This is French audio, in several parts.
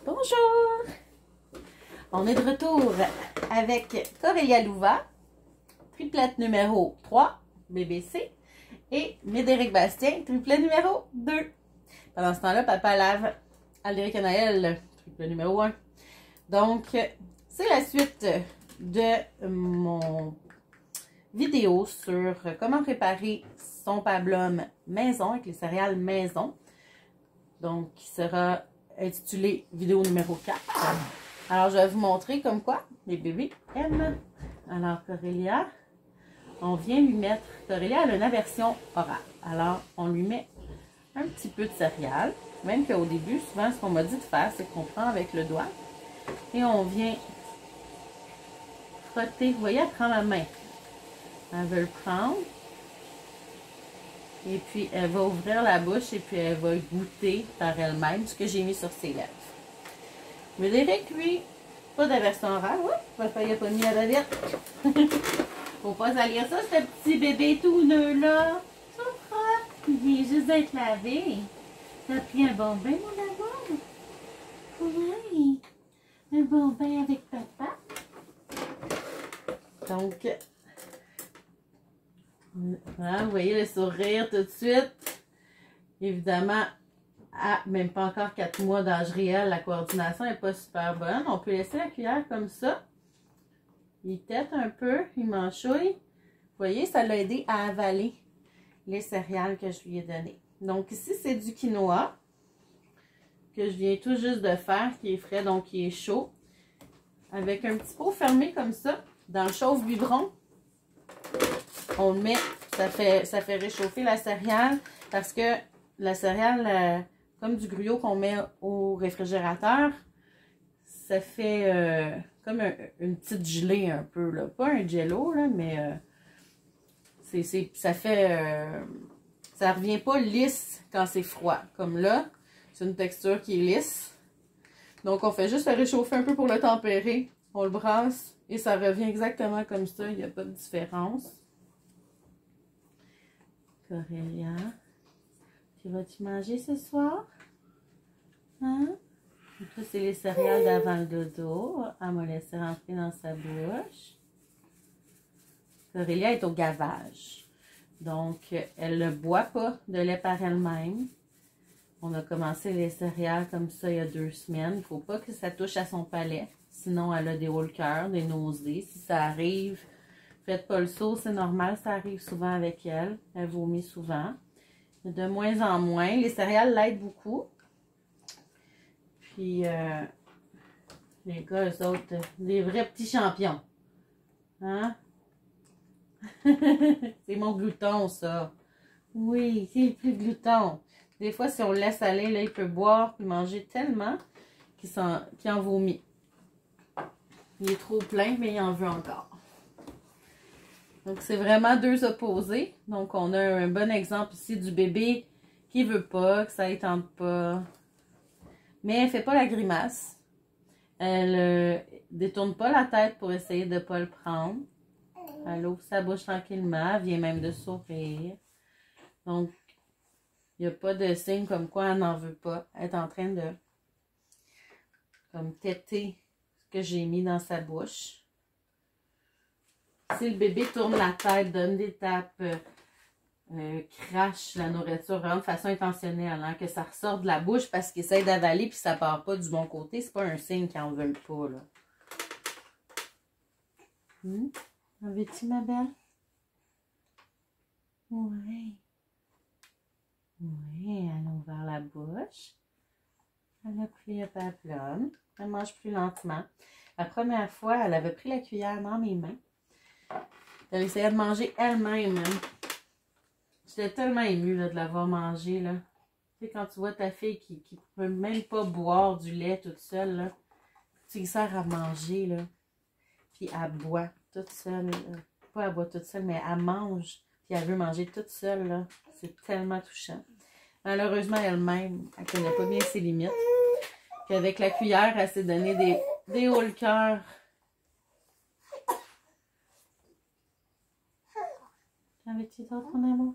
Bonjour! On est de retour avec Corelia Louva, triplette numéro 3, BBC, et Médéric Bastien, triplet numéro 2. Pendant ce temps-là, papa lave Aldéric Anaël, triplet numéro 1. Donc, c'est la suite de mon vidéo sur comment préparer son pablum maison avec les céréales maison. Donc, qui sera intitulé vidéo numéro 4. Alors, je vais vous montrer comme quoi les bébés aiment. Alors, Corelia, on vient lui mettre... Corelia, elle a une aversion orale. Alors, on lui met un petit peu de céréales. Même qu'au début, souvent, ce qu'on m'a dit de faire, c'est qu'on prend avec le doigt et on vient frotter. Vous voyez, elle prend ma main. Elle veut le prendre. Et puis, elle va ouvrir la bouche et puis elle va goûter par elle-même ce que j'ai mis sur ses lèvres. Médéric, lui, pas d'aversion orale. Oups, papa, il n'a pas mis la bavette. Faut pas salir ça, ce petit bébé tout neuf-là. Tout propre. Il vient juste d'être lavé. T'as pris un bon bain, mon amour? Oui. Un bon bain avec papa. Donc... Hein, vous voyez le sourire tout de suite. Évidemment, à même pas encore 4 mois d'âge réel, la coordination n'est pas super bonne. On peut laisser la cuillère comme ça. Il tète un peu, il m'enchouille. Vous voyez, ça l'a aidé à avaler les céréales que je lui ai données. Donc ici, c'est du quinoa que je viens tout juste de faire, qui est frais, donc qui est chaud. Avec un petit pot fermé comme ça, dans le chauffe-biberon. On le met, ça fait réchauffer la céréale parce que la céréale, comme du gruyot qu'on met au réfrigérateur, ça fait comme une petite gelée un peu, là. Pas un jello, là, mais ça fait... ça revient pas lisse quand c'est froid. Comme là, c'est une texture qui est lisse. Donc, on fait juste le réchauffer un peu pour le tempérer. On le brasse et ça revient exactement comme ça. Il n'y a pas de différence. Corelia, tu vas-tu manger ce soir? Hein? Ça, c'est les céréales d'avant le dodo. Elle m'a laissé rentrer dans sa bouche. Corelia est au gavage. Donc, elle ne boit pas de lait par elle-même. On a commencé les céréales comme ça il y a 2 semaines. Il ne faut pas que ça touche à son palais. Sinon, elle a des hauts le cœur, des nausées. Si ça arrive... Faites pas le saut, c'est normal, ça arrive souvent avec elle. Elle vomit souvent. De moins en moins. Les céréales l'aident beaucoup. Puis, les gars, eux autres, des vrais petits champions. Hein? C'est mon glouton, ça. Oui, c'est le plus glouton. Des fois, si on le laisse aller, là, il peut boire et manger tellement qu'il en vomit. Il est trop plein, mais il en veut encore. Donc, c'est vraiment 2 opposés. Donc, on a un bon exemple ici du bébé qui ne veut pas, que ça ne tente pas. Mais elle ne fait pas la grimace. Elle détourne pas la tête pour essayer de ne pas le prendre. Elle ouvre sa bouche tranquillement. Elle vient même de sourire. Donc, il n'y a pas de signe comme quoi elle n'en veut pas. Elle est en train de comme téter ce que j'ai mis dans sa bouche. Si le bébé tourne la tête, donne des tapes, crache la nourriture vraiment de façon intentionnelle, hein, que ça ressort de la bouche parce qu'il essaie d'avaler puis ça part pas du bon côté, c'est pas un signe qu'ils en veulent pas, là. En veux-tu, ma belle? Oui. Oui, elle a ouvert la bouche. Elle a pris un pablum. Elle mange plus lentement. La première fois, elle avait pris la cuillère dans mes mains. Elle essayait de manger elle-même. J'étais tellement émue là, de l'avoir mangé. Là. Tu sais, quand tu vois ta fille qui ne peut même pas boire du lait toute seule, là, tu lui sers à manger, là, puis elle boit toute seule. Pas elle boit toute seule, mais elle mange, puis elle veut manger toute seule. Là. C'est tellement touchant. Malheureusement, elle-même, elle ne connaît pas bien ses limites. Puis avec la cuillère, elle s'est donné des hauts le cœur. T'en veux-tu d'autres, mon amour?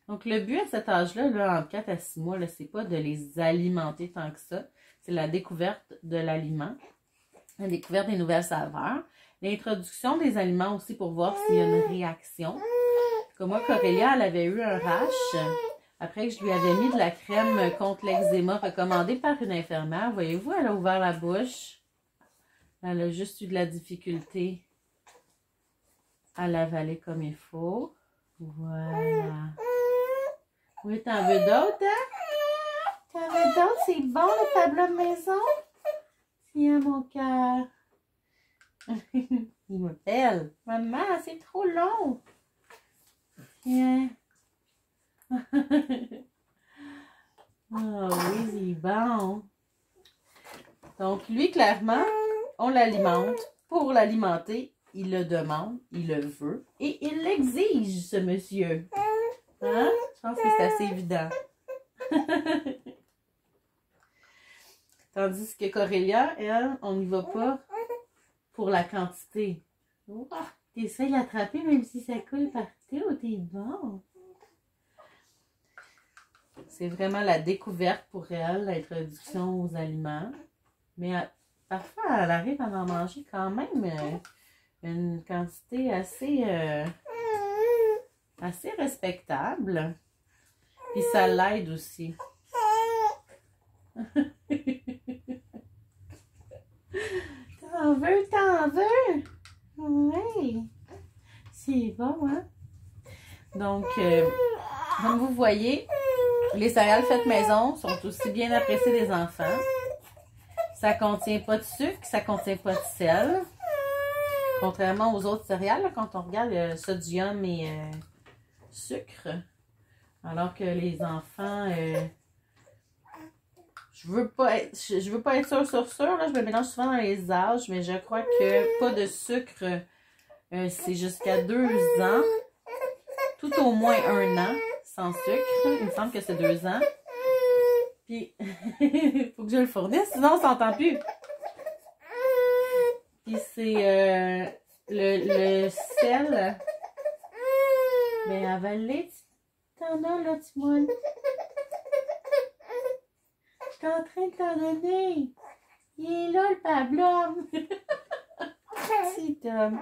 Donc, le but à cet âge-là, là, entre 4 à 6 mois, c'est pas de les alimenter tant que ça. C'est la découverte de l'aliment, la découverte des nouvelles saveurs, l'introduction des aliments aussi pour voir s'il y a une réaction. Comme moi, Corélia, elle avait eu un rash. Après que je lui avais mis de la crème contre l'eczéma recommandée par une infirmière. Voyez-vous, elle a ouvert la bouche. Elle a juste eu de la difficulté à l'avaler comme il faut. Voilà. Oui, t'en veux d'autres, hein? T'en veux d'autres? C'est bon, le tableau de maison? Tiens, mon cœur. Il m'appelle. Maman, c'est trop long. Tiens. Oh oui, c'est bon. Donc, lui, clairement, on l'alimente. Pour l'alimenter, il le demande, il le veut et il l'exige, ce monsieur. Hein? Je pense que c'est assez évident. Tandis que Corélia, elle, on n'y va pas pour la quantité. Oh, t'essayes de l'attraper même si ça coule partout, t'es bon. C'est vraiment la découverte pour elle, l'introduction aux aliments. Mais parfois, elle arrive à en manger quand même une quantité assez respectable. Puis ça l'aide aussi. T'en veux, t'en veux? Oui. C'est bon, hein? Donc, comme vous voyez, les céréales faites maison sont aussi bien appréciées des enfants. Ça contient pas de sucre, ça contient pas de sel. Contrairement aux autres céréales, là, quand on regarde le sodium et sucre. Alors que les enfants, je veux pas être sûre, là, je me mélange souvent dans les âges, mais je crois que pas de sucre, c'est jusqu'à 2 ans. Tout au moins 1 an sans sucre. Il me semble que c'est 2 ans. Puis, il faut que je le fournisse, sinon on s'entend plus. Puis c'est le sel. Ben, avalé, t'en as là, Timon. Je suis en train de t'en donner. Il est là, le pablum. Petit homme.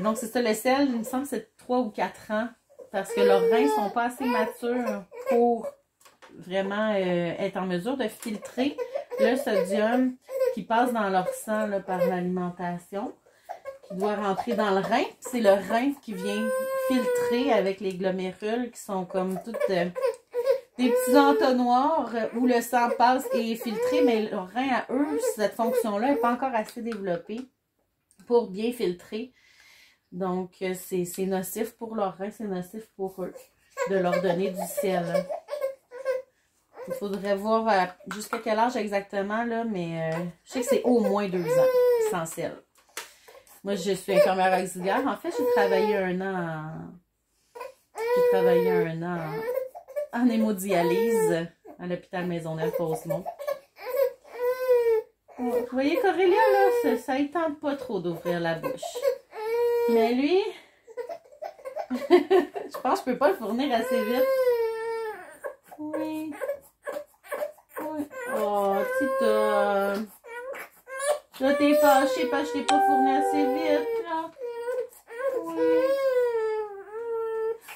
Donc, c'est ça, le sel, il me semble que c'est 3 ou 4 ans. Parce que leurs reins ne sont pas assez matures pour vraiment être en mesure de filtrer le sodium qui passe dans leur sang là, par l'alimentation, qui doit rentrer dans le rein. C'est le rein qui vient filtrer avec les glomérules qui sont comme toutes des petits entonnoirs où le sang passe et est filtré, mais leur rein à eux, cette fonction-là n'est pas encore assez développée pour bien filtrer. Donc, c'est nocif pour leurs reins, c'est nocif pour eux de leur donner du sel. Il faudrait voir jusqu'à quel âge exactement, là, mais je sais que c'est au moins 2 ans sans sel. Moi, je suis infirmière auxiliaire. En fait, j'ai travaillé 1 an en hémodialyse à l'hôpital Maisonneuve-Rosemont. Vous voyez, Corélia, là, ça ne tente pas trop d'ouvrir la bouche. Mais lui, je pense que je peux pas le fournir assez vite. Oui. Oui. Oh, petit homme. Là, t'es fâché parce que je t'ai pas fourni assez vite, là. Oui.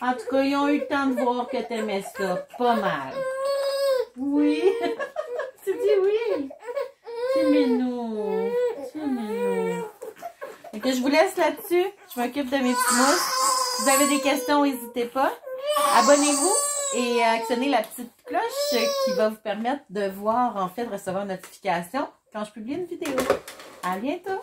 En tout cas, ils ont eu le temps de voir que t'aimais ça. Pas mal. Oui. Tu dis oui. C'est mignon. C'est mignon. Et que je vous laisse là-dessus. Je m'occupe de mes petits mousses. Si vous avez des questions, n'hésitez pas. Abonnez-vous et actionnez la petite cloche qui va vous permettre de voir, en fait, de recevoir une notification quand je publie une vidéo. À bientôt!